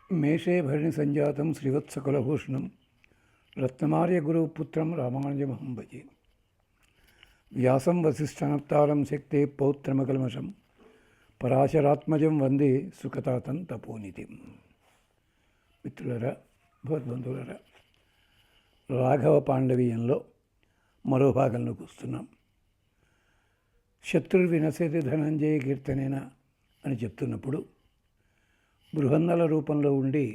మేషే భరణి సంజాతం శ్రీవత్సకులభూషణం రత్నమార్యగురుపుత్రం రామానుజమహం భజే. వ్యాసం వసిష్ఠనప్తారం శక్తే పౌత్రమకల్మషం పరాశరాత్మజం వందే సుఖతాతం తపోనిధిం. మిత్రులరా, భగవద్బంధువులరా, రాఘవ పాండవీయంలో మరో భాగంలోకి వస్తున్నాం. శత్రుర్వినశతి ధనంజయ కీర్తనేన అని చెప్తున్నప్పుడు బృహన్నల రూపంలో ఉండి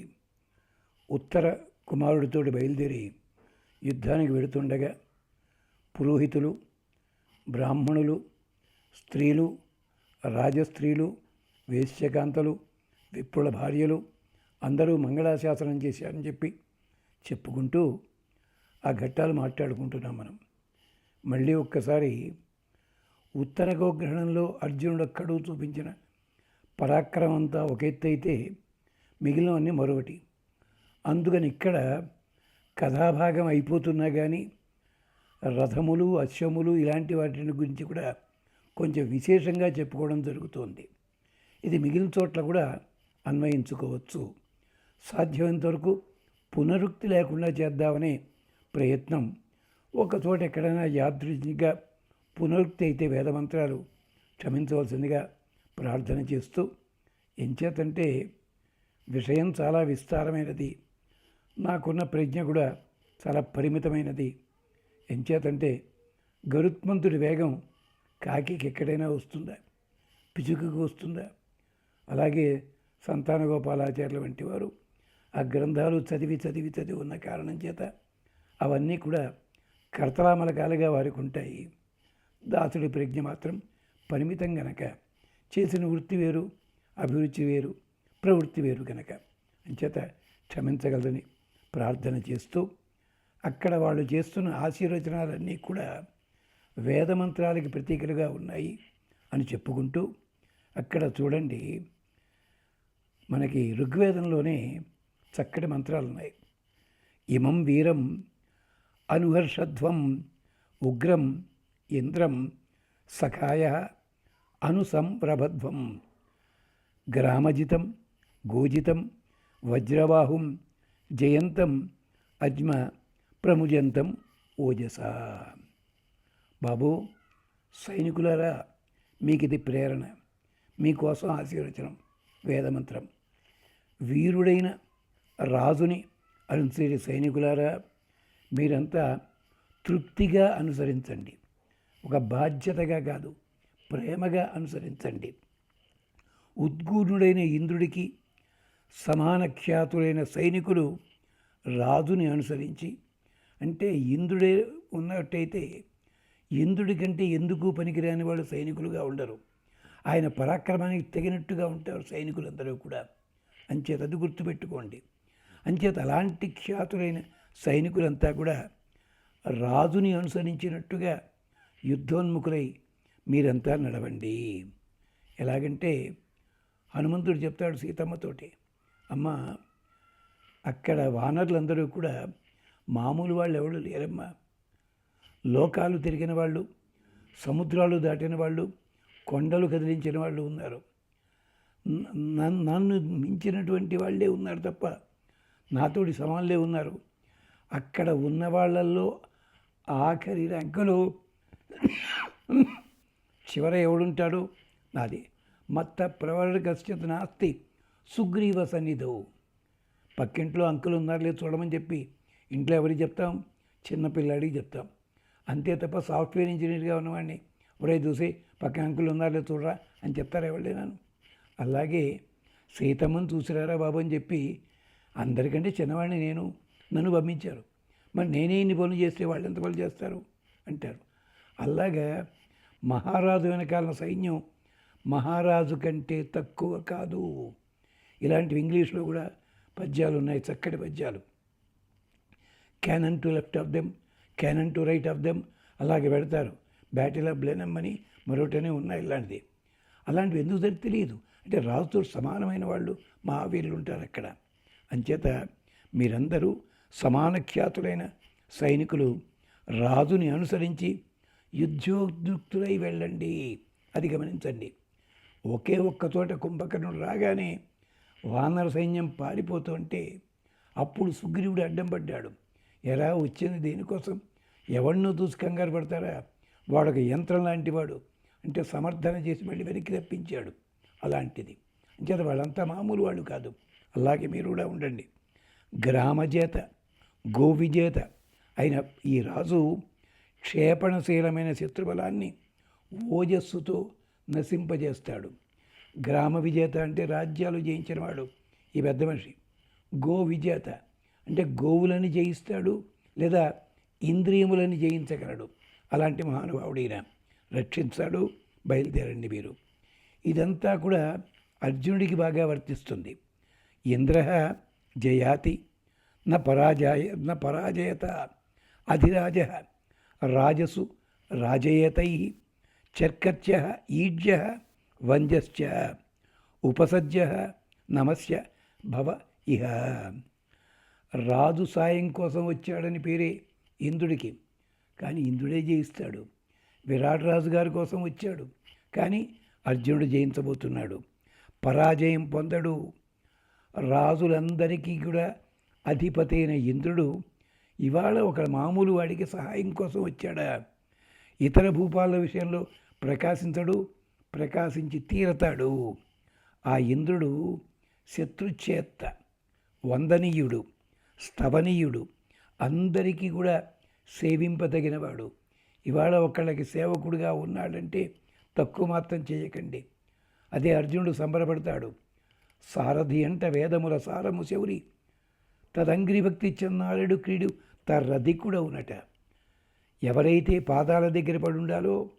ఉత్తర కుమారుడితోటి బయలుదేరి యుద్ధానికి వెడుతుండగా పురోహితులు, బ్రాహ్మణులు, స్త్రీలు, రాజస్త్రీలు, వేశ్యకాంతలు, విప్రుల భార్యలు అందరూ మంగళాశాసనం చేశారని చెప్పుకుంటూ ఆ ఘట్టాలు మాట్లాడుకుంటున్నాం మనం. మళ్ళీ ఒక్కసారి ఉత్తర గోగ్రహణంలో అర్జునుడు అక్కడూ చూపించిన పరాక్రమం అంతా ఒక ఎత్తు అయితే మిగిలినవన్నీ మరొకటి. అందుకని ఇక్కడ కథాభాగం అయిపోతున్నా కానీ రథములు, అశ్వములు ఇలాంటి వాటిని గురించి కూడా కొంచెం విశేషంగా చెప్పుకోవడం జరుగుతోంది. ఇది మిగిలిన చోట్ల కూడా అన్వయించుకోవచ్చు. సాధ్యమైనంత వరకు పునరుక్తి లేకుండా చేద్దామనే ప్రయత్నం. ఒక చోట ఎక్కడైనా యాదృచ్ఛికంగా పునరుక్తి అయితే వేదమంత్రాలు క్షమించవలసిందిగా ప్రార్థన చేస్తూ, ఎంచేతంటే విషయం చాలా విస్తారమైనది, నాకున్న ప్రజ్ఞ కూడా చాలా పరిమితమైనది. ఎంచేతంటే గరుత్మంతుడి వేగం కాకికి ఎక్కడైనా వస్తుందా, పిచుకుకు వస్తుందా? అలాగే సంతాన గోపాలాచార్యుల వంటి వారు ఆ గ్రంథాలు చదివి ఉన్న కారణం చేత అవన్నీ కూడా కర్తలామలకాలుగా వారికి ఉంటాయి. దాసుడి ప్రజ్ఞ మాత్రం పరిమితం గనక, చేసిన వృత్తి వేరు, అభిరుచి వేరు, ప్రవృత్తి వేరు కనుక అంచేత క్షమించగలదని ప్రార్థన చేస్తూ, అక్కడ వాళ్ళు చేస్తున్న ఆశీర్వచనాలన్నీ కూడా వేదమంత్రాలకి ప్రతీకలుగా ఉన్నాయి అని చెప్పుకుంటూ, అక్కడ చూడండి మనకి ఋగ్వేదంలోనే చక్కటి మంత్రాలు ఉన్నాయి. ఇమం వీరం అనుహర్షధ్వం ఉగ్రం ఇంద్రం సఖాయ అనుసంప్రభధ్వం గ్రామజితం గోజితం వజ్రబాహుం జయంతం అజ్మ ప్రముజంతం ఓజస. బాబు, సైనికులారా, మీకు ఇది ప్రేరణ, మీకోసం ఆశీర్వచనం, వేదమంత్రం. వీరుడైన రాజుని అనుసరి సైనికులారా, మీరంతా తృప్తిగా అనుసరించండి, ఒక బాధ్యతగా కాదు, ప్రేమగా అనుసరించండి. ఉద్గూర్ణుడైన ఇంద్రుడికి సమాన ఖ్యాతులైన సైనికులు రాజుని అనుసరించి, అంటే ఇంద్రుడే ఉన్నట్టయితే ఇంద్రుడి కంటే ఎందుకు పనికిరాని వాళ్ళు సైనికులుగా ఉండరు. ఆయన పరాక్రమానికి తగినట్టుగా ఉంటారు సైనికులందరూ కూడా. అంచేత అది గుర్తుపెట్టుకోండి. అంచేత అలాంటి ఖ్యాతులైన సైనికులంతా కూడా రాజుని అనుసరించినట్టుగా యుద్ధోన్ముఖులై మీరంతా నడవండి. ఎలాగంటే హనుమంతుడు చెప్తాడు సీతమ్మతోటి, అమ్మ, అక్కడ వానరులందరూ కూడా మామూలు వాళ్ళు ఎవరు లేరమ్మా. లోకాలు తిరిగిన వాళ్ళు, సముద్రాలు దాటిన వాళ్ళు, కొండలు కదిలించిన వాళ్ళు ఉన్నారు. నన్ను మించినటువంటి వాళ్ళే ఉన్నారు తప్ప నాతోటి సమానులే ఉన్నారు. అక్కడ ఉన్న వాళ్ళల్లో ఆఖరి రంకలో చివర ఎవడుంటాడో నాది. మత్త ప్రవర్గశ్చిత్ నాస్తి సుగ్రీవ సన్నిధౌ. పక్కింట్లో అంకులు ఉన్నారు లేదు చూడమని చెప్పి ఇంట్లో ఎవరికి చెప్తాం? చిన్నపిల్లాడికి చెప్తాం. అంతే తప్ప సాఫ్ట్వేర్ ఇంజనీర్గా ఉన్నవాడిని ఒరే చూసి పక్కన అంకులు ఉన్నారు లేదు చూడరా అని చెప్తారా ఎవరైనాను? అలాగే సీతమ్మని చూసిరారా బాబు అని చెప్పి అందరికంటే చిన్నవాడిని నేను, నన్ను పంపించారు, మరి నేనే ఇన్ని పనులు చేస్తే వాళ్ళు ఎంత పనులు చేస్తారు అంటారు. అలాగా మహారాజు వెనకాల సైన్యం మహారాజు కంటే తక్కువ కాదు. ఇలాంటివి ఇంగ్లీష్లో కూడా పద్యాలు ఉన్నాయి, చక్కటి పద్యాలు. Canon to left of them, canon to right of them, అలాగే పెడతారు. బ్యాటిల్ ఆఫ్ బ్లెనమ్ అని మరొకటనే ఉన్నాయి. ఇలాంటిది అలాంటివి ఎందుకు తెలియదు అంటే రాజుతో సమానమైన వాళ్ళు మహావీరులు ఉంటారు అక్కడ. అంచేత మీరందరూ సమాన ఖ్యాతులైన సైనికులు రాజుని అనుసరించి యుద్ధోద్యుక్తులై వెళ్ళండి. అది గమనించండి. ఒకే ఒక్క చోట కుంభకర్ణుడు రాగానే వానర సైన్యం పారిపోతుంటే అప్పుడు సుగ్రీవుడు అడ్డం పడ్డాడు. ఎరా వచ్చింది దేనికోసం? ఎవరినో చూసి కంగారు పడతారా? వాడొక యంత్రం లాంటివాడు అంటే సమర్థన చేసి మళ్ళీ వెనక్కి రప్పించాడు. అలాంటిది అంచేత వాళ్ళంతా మామూలు వాళ్ళు కాదు. అలాగే మీరు కూడా ఉండండి. గ్రామజేత గోవిజేత అయిన ఈ రాజు క్షేపణశీలమైన శత్రుబలాన్ని ఓజస్సుతో నశింపజేస్తాడు. గ్రామ విజేత అంటే రాజ్యాలు జయించినవాడు ఈ పెద్ద మనిషి. గో విజేత అంటే గోవులని జయిస్తాడు లేదా ఇంద్రియములని జయించగలడు. అలాంటి మహానుభావుడు ఈయన. రక్షించాడు. బయలుదేరండి మీరు. ఇదంతా కూడా అర్జునుడికి బాగా వర్తిస్తుంది. ఇంద్ర జయాతి న పరాజయత అధిరాజ రాజసు రాజయేతై చర్కత్య ఈడ్య వంజశ్చ ఉపసజ్య నమస్య భవ ఇహ. రాజు సాయం కోసం వచ్చాడని పేరే ఇంద్రుడికి, కానీ ఇంద్రుడే జయిస్తాడు. విరాట్ రాజు గారి కోసం వచ్చాడు, కానీ అర్జునుడు జయించబోతున్నాడు. పరాజయం పొందడు. రాజులందరికీ కూడా అధిపతి అయిన ఇంద్రుడు ఇవాళ ఒక మామూలు వాడికి సహాయం కోసం వచ్చాడా? ఇతర భూపాల విషయంలో ప్రకాశించడు, ప్రకాశించి తీరతాడు. ఆ ఇంద్రుడు శత్రుచేత్త, వందనీయుడు, స్తవనీయుడు, అందరికీ కూడా సేవింపదగినవాడు. ఇవాళ ఒకళ్ళకి సేవకుడిగా ఉన్నాడంటే తక్కువ మాత్రం చేయకండి. అదే అర్జునుడు సంబరపడతాడు. సారథి అంట వేదముల సారము శౌరి తదంగ్రి భక్తి చెన్నారెడు క్రీడు తర్రధికుడవునట. ఎవరైతే పాదాల దగ్గర పడుండాలో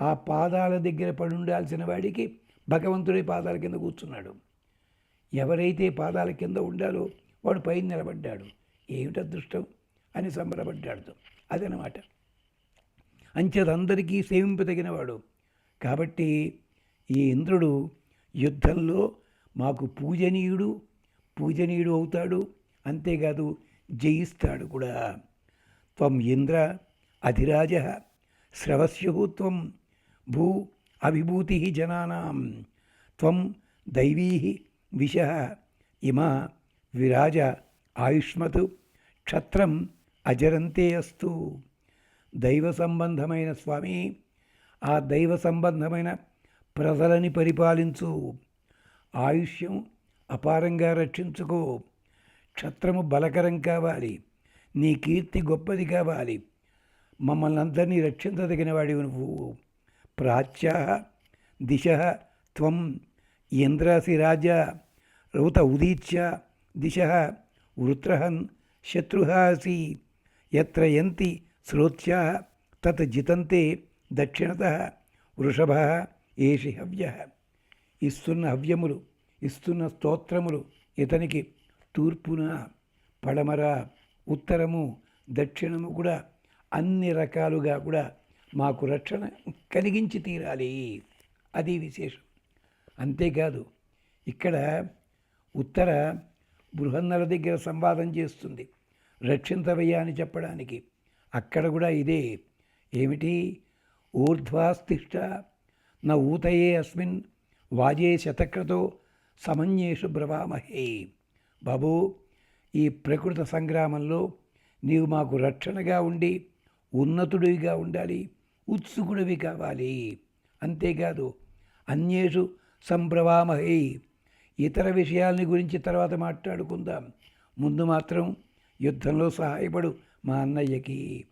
ఆ పాదాల దగ్గర పడుండాల్సిన వాడికి భగవంతుడే పాదాల కింద కూర్చున్నాడు. ఎవరైతే పాదాల కింద ఉండాలో వాడు పైన నిలబడ్డాడు. ఏమిటి అదృష్టం అని సంబరపడ్డాడు. అదనమాట. అంచేతందరికీ సేవింపదగినవాడు. కాబట్టి ఈ ఇంద్రుడు యుద్ధంలో మాకు పూజనీయుడు అవుతాడు. అంతేకాదు జయిస్తాడు కూడా. త్వం ఇంద్ర అధిరాజ శ్రవస్యు త్వం భూ అవిభూతి జనానాం త్వం దైవీ విష ఇమా విరాజ ఆయుష్మతు క్షత్రం అజరంతే అస్తు. దైవ సంబంధమైన స్వామి, ఆ దైవ సంబంధమైన ప్రజలని పరిపాలించు. ఆయుష్యం అపారంగా రక్షించుకో. క్షత్రము బలకరం కావాలి. నీ కీర్తి గొప్పది కావాలి. మమ్మల్ని అందరినీ రక్షించదగిన వాడివి నువ్వు. ప్రాచ్యా దిశ త్వం ఇంద్రాసి రాజా రౌత ఉదీచ్య దిశ వృత్రహన్ శత్రుహాసి ఎత్ర యంతి శ్రోత్యా తత్ జితంతే దక్షిణత వృషభ ఏషి హవ్య. ఇస్తున్న హవ్యములు, ఇస్తున్న స్తోత్రములు ఇతనికి తూర్పున, పడమర, ఉత్తరము, దక్షిణము కూడా అన్ని రకాలుగా కూడా మాకు రక్షణ కలిగించి తీరాలి. అది విశేషం. అంతేకాదు ఇక్కడ ఉత్తర బృహన్నల దగ్గర సంవాదం చేస్తుంది రక్షించవయ్యా అని చెప్పడానికి. అక్కడ కూడా ఇదే. ఏమిటి? ఊర్ధ్వాస్తిష్ట న ఊతయే అస్మిన్ వాజే శతక్రతో సమన్యేషు బ్రవామహే. బాబు, ఈ ప్రకృత సంగ్రామంలో నీవు మాకు రక్షణగా ఉండి ఉన్నతుడిగా ఉండాలి, ఉత్సుకుడివి కావాలి. అంతేకాదు అన్యేషు సంబ్రవామహే. ఇతర విషయాలని గురించి తర్వాత మాట్లాడుకుందాం. ముందు మాత్రం యుద్ధంలో సహాయపడు మా అన్నయ్యకి.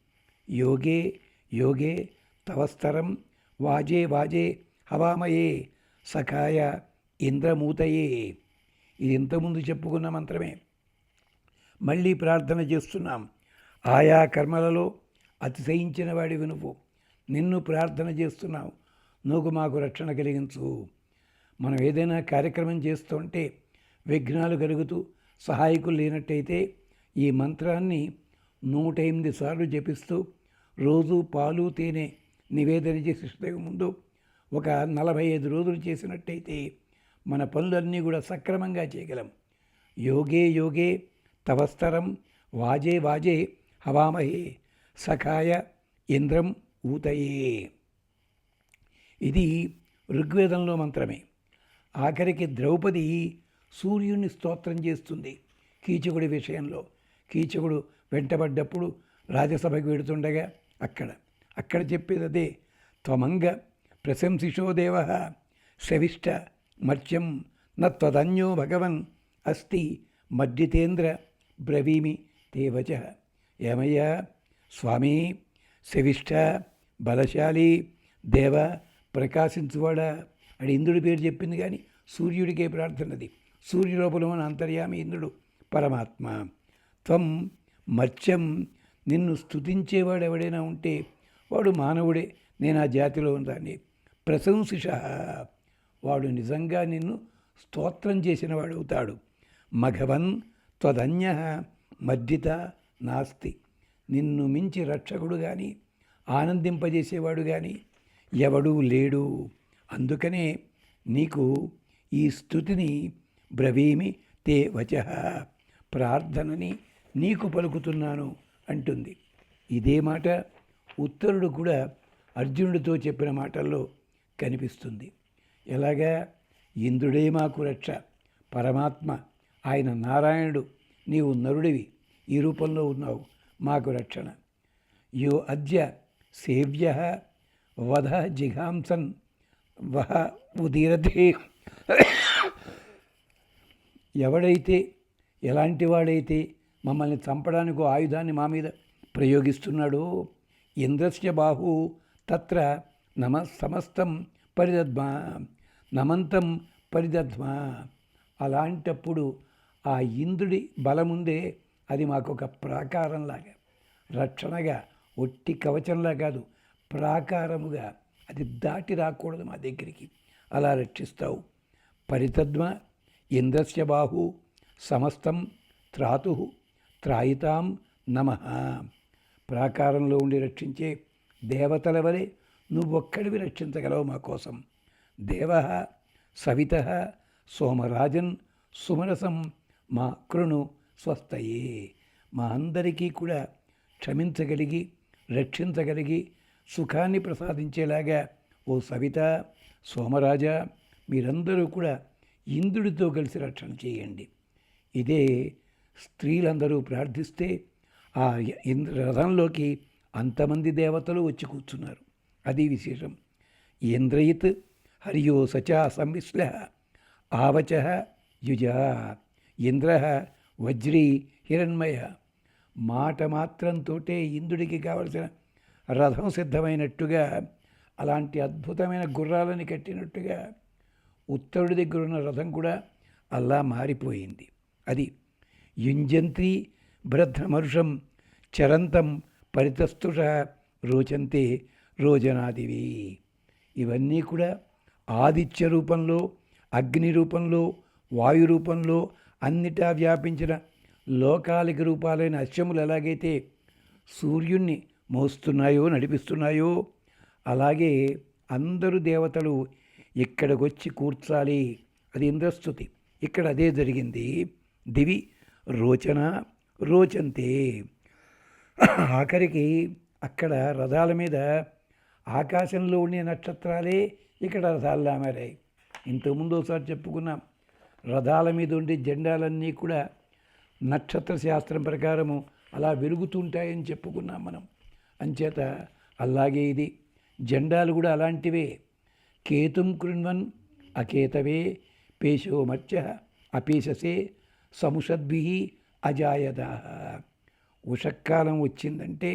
యోగే యోగే తవస్తరం వాజే వాజే హవామయే సఖాయ ఇంద్రమూతయే. ఇది ఇంతకుముందు చెప్పుకున్న మంత్రమే. మళ్ళీ ప్రార్థన చేస్తున్నాం. ఆయా కర్మలలో అతిశయించిన వాడివి నువ్వు. నిన్ను ప్రార్థన చేస్తున్నావు. నువ్వు మాకు రక్షణ కలిగించు. మనం ఏదైనా కార్యక్రమం చేస్తుంటే విఘ్నాలు కలుగుతూ సహాయకులు లేనట్టయితే ఈ మంత్రాన్ని 108 సార్లు జపిస్తూ రోజు పాలు తేనె నివేదన చేసి ఇష్టదైవం ముందు ఒక 45 రోజులు చేసినట్టయితే మన పనులన్నీ కూడా సక్రమంగా చేయగలం. యోగే యోగే తవస్తరం వాజే వాజే హవామహే సఖాయ ఇంద్రం ఊతయే. ఇది ఋగ్వేదంలో మంత్రమే. ఆఖరికి ద్రౌపది సూర్యుడిని స్తోత్రం చేస్తుంది కీచకుడి విషయంలో. కీచకుడు వెంటబడ్డప్పుడు రాజసభకి వెడుతుండగా అక్కడ చెప్పేది అదే. త్వమంగ ప్రశంసిషో దేవ శవిష్ట మర్త్యం నత్వదన్యో భగవన్ అస్తి మర్జితేంద్ర బ్రవీమి తేవచ. ఏమయ్యా స్వామి, శవిష్ట బలశాలి దేవ ప్రకాశించువాడా అని ఇంద్రుడి పేరు చెప్పింది, కానీ సూర్యుడికే ప్రార్థనది. సూర్యరూపంలో ఉన్న అంతర్యామి ఇంద్రుడు పరమాత్మ. త్వం మత్స్యం, నిన్ను స్తుతించేవాడు ఎవడైనా ఉంటే వాడు మానవుడే, నేను ఆ జాతిలో ఉన్నాను. ప్రశంసిష, వాడు నిజంగా నిన్ను స్తోత్రం చేసిన వాడు అవుతాడు. మఘవన్ త్వదన్య మర్జిత నాస్తి, నిన్ను మించి రక్షకుడు కానీ ఆనందింపజేసేవాడు కానీ ఎవడూ లేడు. అందుకనే నీకు ఈ స్తుతిని బ్రవీమి తే వచ, ప్రార్థనని నీకు పలుకుతున్నాను అంటుంది. ఇదే మాట ఉత్తరుడు కూడా అర్జునుడితో చెప్పిన మాటల్లో కనిపిస్తుంది. ఎలాగా? ఇంద్రుడే మాకు రక్ష, పరమాత్మ ఆయన నారాయణుడు, నీవు నరుడివి, ఈ రూపంలో ఉన్నావు, మాకు రక్షణ. యో అద్య సేవ్య వధ జిఘాంసన్ వహ ఉదీరతే, ఎవడైతే ఎలాంటి వాడైతే మమ్మల్ని చంపడానికి ఆయుధాన్ని మా మీద ప్రయోగిస్తున్నాడో, ఇంద్రస్య బాహు తత్ర సమస్తం పరిదద్మా, నమంతం పరిదద్మా. అలాంటప్పుడు ఆ ఇంద్రుడి బలముందే అది మాకు ఒక ప్రాకారంలాగా, రక్షణగా, ఒట్టి కవచంలా కాదు, ప్రాకారముగా అది దాటి రాకూడదు మా దగ్గరికి, అలా రక్షిస్తావు. పరితద్మ ఇంద్రస్య బాహు సమస్తం త్రాతు త్రాయితాం నమః. ప్రాకారంలో ఉండి రక్షించే దేవతల వలె నువ్వొక్కడివి రక్షించగలవు మా కోసం. దేవ సవిత సోమరాజన్ సుమరసం మా కృణు స్వస్థయే. మా అందరికీ కూడా క్షమించగలిగి రక్షించగలిగి సుఖాన్ని ప్రసాదించేలాగా ఓ సవిత, సోమరాజ, మీరందరూ కూడా ఇంద్రుడితో కలిసి రక్షణ చేయండి. ఇదే స్త్రీలందరూ ప్రార్థిస్తే ఆ రథంలోకి అంతమంది దేవతలు వచ్చి కూర్చున్నారు. అది విశేషం. ఇంద్రయిత్ హరియో సచా సంవిశ్ల ఆవచ యుజా ఇంద్ర వజ్రీ హిరణ్మయ. మాట మాత్రంతో ఇంద్రుడికి కావలసిన రథం సిద్ధమైనట్టుగా, అలాంటి అద్భుతమైన గుర్రాలని కట్టినట్టుగా ఉత్తరుడి దగ్గర ఉన్న రథం కూడా అలా మారిపోయింది. అది యుంజంతి భ్రద్రమరుషం చరంతం పరితస్తుష రోచంతే రోజనాదివి. ఇవన్నీ కూడా ఆదిత్య రూపంలో, అగ్ని రూపంలో, వాయు రూపంలో అన్నిటా వ్యాపించిన లోకాలిక రూపాలైన అశ్వములు ఎలాగైతే సూర్యుణ్ణి మోస్తున్నాయో, నడిపిస్తున్నాయో, అలాగే అందరూ దేవతలు ఇక్కడికి వచ్చి కూర్చాలి. అది ఇంద్రస్తుతి. ఇక్కడ అదే జరిగింది. దివి రోచన రోచంతే. ఆఖరికి అక్కడ రథాల మీద ఆకాశంలో ఉండే నక్షత్రాలే ఇక్కడ రథాల్లా మారాయి. ఇంతకుముందు ఒకసారి చెప్పుకున్నాం, రథాల మీద ఉండే జెండాలన్నీ కూడా నక్షత్ర శాస్త్రం ప్రకారము అలా వెలుగుతుంటాయని చెప్పుకున్నాం మనం. అంచేత అలాగే ఇది జెండాలు కూడా అలాంటివే. కేతుం కృణ్వన్ అకేతవే పేశో మత్స్య అపేశసే సముషద్భి అజాయద. ఉషక్కాలం వచ్చిందంటే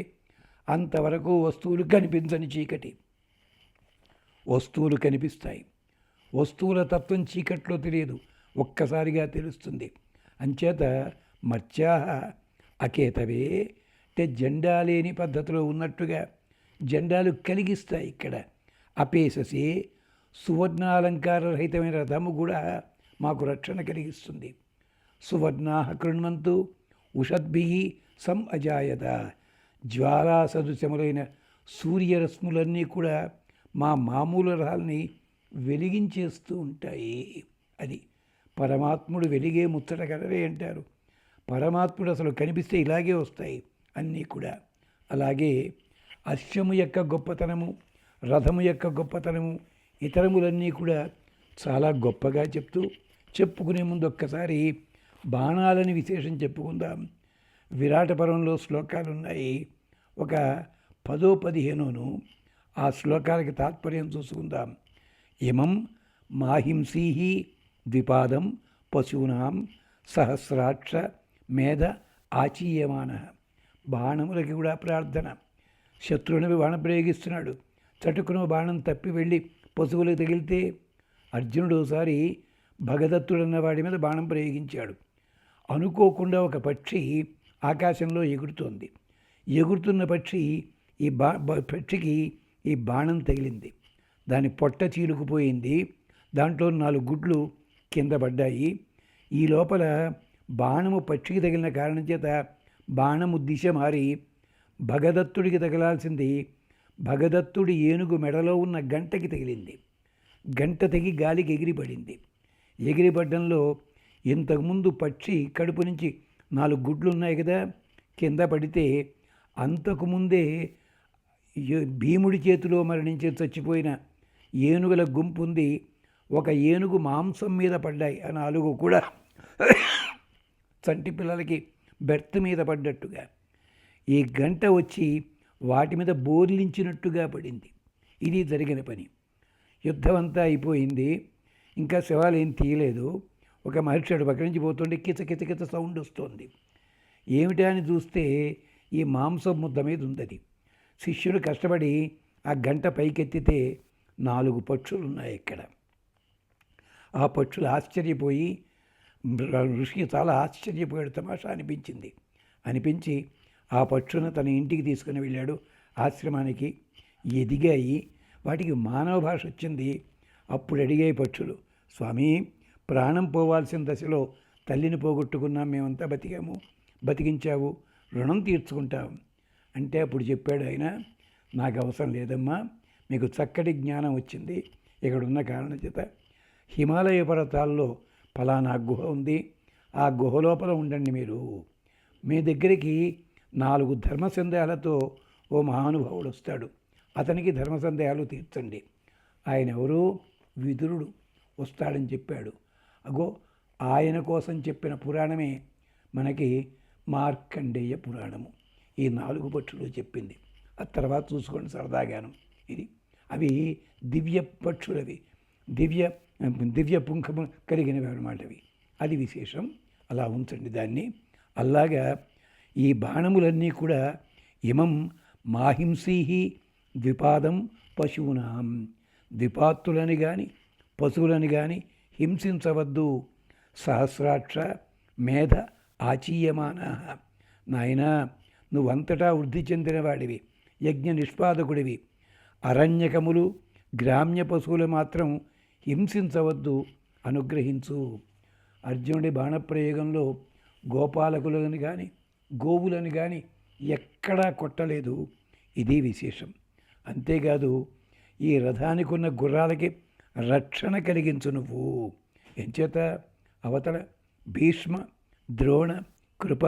అంతవరకు వస్తువులు కనిపించని చీకటి. వస్తువులు కనిపిస్తాయి. వస్తువుల తత్వం చీకట్లో తెలియదు, ఒక్కసారిగా తెలుస్తుంది. అంచేత మత్స్యా అకేతవే అంటే జెండా లేని పద్ధతిలో ఉన్నట్టుగా జెండాలు కలిగిస్తాయి ఇక్కడ. అపేససే సువర్ణాలంకార రహితమైన రథము కూడా మాకు రక్షణ కలిగిస్తుంది. సువర్ణా కృణ్వంతు ఉషద్భి సం అజాయత. జ్వాలా సదృశములైన సూర్యరశ్ములన్నీ కూడా మా మామూలు రథాలని వెలిగించేస్తూ ఉంటాయి. అది పరమాత్ముడు వెలిగే ముచ్చట కలరే అంటారు. పరమాత్ముడు అసలు కనిపిస్తే ఇలాగే వస్తాయి అన్నీ కూడా. అలాగే అశ్వము యొక్క గొప్పతనము, రథము యొక్క గొప్పతనము, ఇతరములన్నీ కూడా చాలా గొప్పగా చెప్తూ చెప్పుకునే ముందు ఒక్కసారి బాణాలని విశేషం చెప్పుకుందాం. విరాట పర్వంలో శ్లోకాలు ఉన్నాయి. ఒక 10-15 ఆ శ్లోకాలకి తాత్పర్యం చూసుకుందాం. ఇమం మాహింసీహి ద్విపాదం పశూనాం సహస్రాక్ష మేధ ఆచీయమాన. బాణములకి కూడా ప్రార్థన. శత్రువుని బాణం ప్రయోగిస్తున్నాడు. చటుకున బాణం తప్పి వెళ్ళి పశువులకు తగిలితే అర్జునుడు ఒకసారి భగదత్తుడన్న వాడి మీద బాణం ప్రయోగించాడు. అనుకోకుండా ఒక పక్షి ఆకాశంలో ఎగురుతోంది. ఎగురుతున్న పక్షి పక్షికి ఈ బాణం తగిలింది. దాని పొట్ట చీలుకుపోయింది. దాంట్లో 4 గుడ్లు కింద పడ్డాయి. ఈ లోపల బాణము పక్షికి తగిలిన కారణం చేత బాణము దిశ మారి భగదత్తుడికి తగలాల్సింది భగదత్తుడి ఏనుగు మెడలో ఉన్న గంటకి తగిలింది. గంట తెగి గాలికి ఎగిరిపడింది. ఎగిరిపడ్డంలో ఇంతకుముందు పక్షి కడుపు నుంచి 4 గుడ్లు ఉన్నాయి కదా, కింద పడితే అంతకుముందే భీముడి చేతిలో మరణించి చచ్చిపోయిన ఏనుగుల గుంపు ఉంది. ఒక ఏనుగు మాంసం మీద పడ్డాయి. ఆ 4 కూడా చంటి పిల్లలకి బెర్త్ మీద పడ్డట్టుగా ఈ గంట వచ్చి వాటి మీద బోర్లించినట్టుగా పడింది. ఇది జరిగిన పని. యుద్ధం అంతా అయిపోయింది. ఇంకా శవాలు ఏం తీయలేదు. ఒక మహర్షి అటు పక్క నుంచి పోతుంటే కిచకిచకిచ సౌండ్ వస్తుంది. ఏమిటా అని చూస్తే ఈ మాంసం ముద్ద మీద ఉంది. శిష్యుడు కష్టపడి ఆ గంట పైకెత్తితే 4 పక్షులు ఉన్నాయి ఇక్కడ. ఆ పక్షులు ఆశ్చర్యపోయి, ఋషికి చాలా ఆశ్చర్యపోయాడు. తమాషా అనిపించి ఆ పక్షులను తన ఇంటికి తీసుకుని వెళ్ళాడు. ఆశ్రమానికి ఎదిగాయి. వాటికి మానవ భాష వచ్చింది. అప్పుడు అడిగాయి పక్షులు, స్వామి, ప్రాణం పోవాల్సిన దశలో తల్లిని పోగొట్టుకున్నాం, మేమంతా బతికించావు, రుణం తీర్చుకుంటాం అంటే అప్పుడు చెప్పాడు ఆయన, నాకు అవసరం లేదమ్మా, మీకు చక్కటి జ్ఞానం వచ్చింది. ఇక్కడున్న కారణం చేత హిమాలయ పర్వతాల్లో ఫలానా గుహ ఉంది, ఆ గుహ లోపల ఉండండి. మీరు మీ దగ్గరికి 4 ధర్మ సందేహాలతో ఓ మహానుభావుడు వస్తాడు. అతనికి ధర్మ సందేహాలు తీర్చండి. ఆయన ఎవరు? విదురుడు వస్తాడని చెప్పాడు. అగో ఆయన కోసం చెప్పిన పురాణమే మనకి మార్కండేయ పురాణము. ఈ 4 పక్షులు చెప్పింది. ఆ తర్వాత చూసుకోండి సరదాగాను. అవి దివ్య పక్షులవి, దివ్య పుంఖము కలిగినవి అన్నమాట. అది విశేషం. అలా ఉంచండి దాన్ని. అలాగా ఈ బాణములన్నీ కూడా ఇమం మాహింసీహి ద్విపాదం పశూనాం. ద్విపాత్తులని కానీ పశువులని కానీ హింసించవద్దు. సహస్రాక్ష మేధ ఆచీయమాన. నాయనా, నువ్వంతటా వృద్ధి చెందినవాడివి, యజ్ఞ నిష్పాదకుడివి. అరణ్యకములు గ్రామ్య పశువులు మాత్రం హింసించవద్దు, అనుగ్రహించు. అర్జునుడి బాణప్రయోగంలో గోపాలకులను కానీ గోవులను కానీ ఎక్కడా కొట్టలేదు. ఇది విశేషం. అంతేకాదు ఈ రథానికి ఉన్న గుర్రాలకి రక్షణ కలిగించు నువ్వు. ఎంచేత అవతల భీష్మ, ద్రోణ, కృప,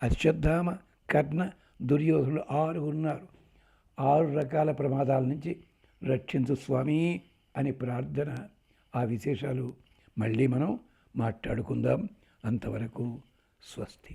అశ్వత్థామ, కర్ణ, దుర్యోధనులు 6 ఉన్నారు. 6 రకాల ప్రమాదాల నుంచి రక్షించు స్వామి అని ప్రార్థన. ఆ విశేషాలు మళ్ళీ మనం మాట్లాడుకుందాం. అంతవరకు స్వస్తి.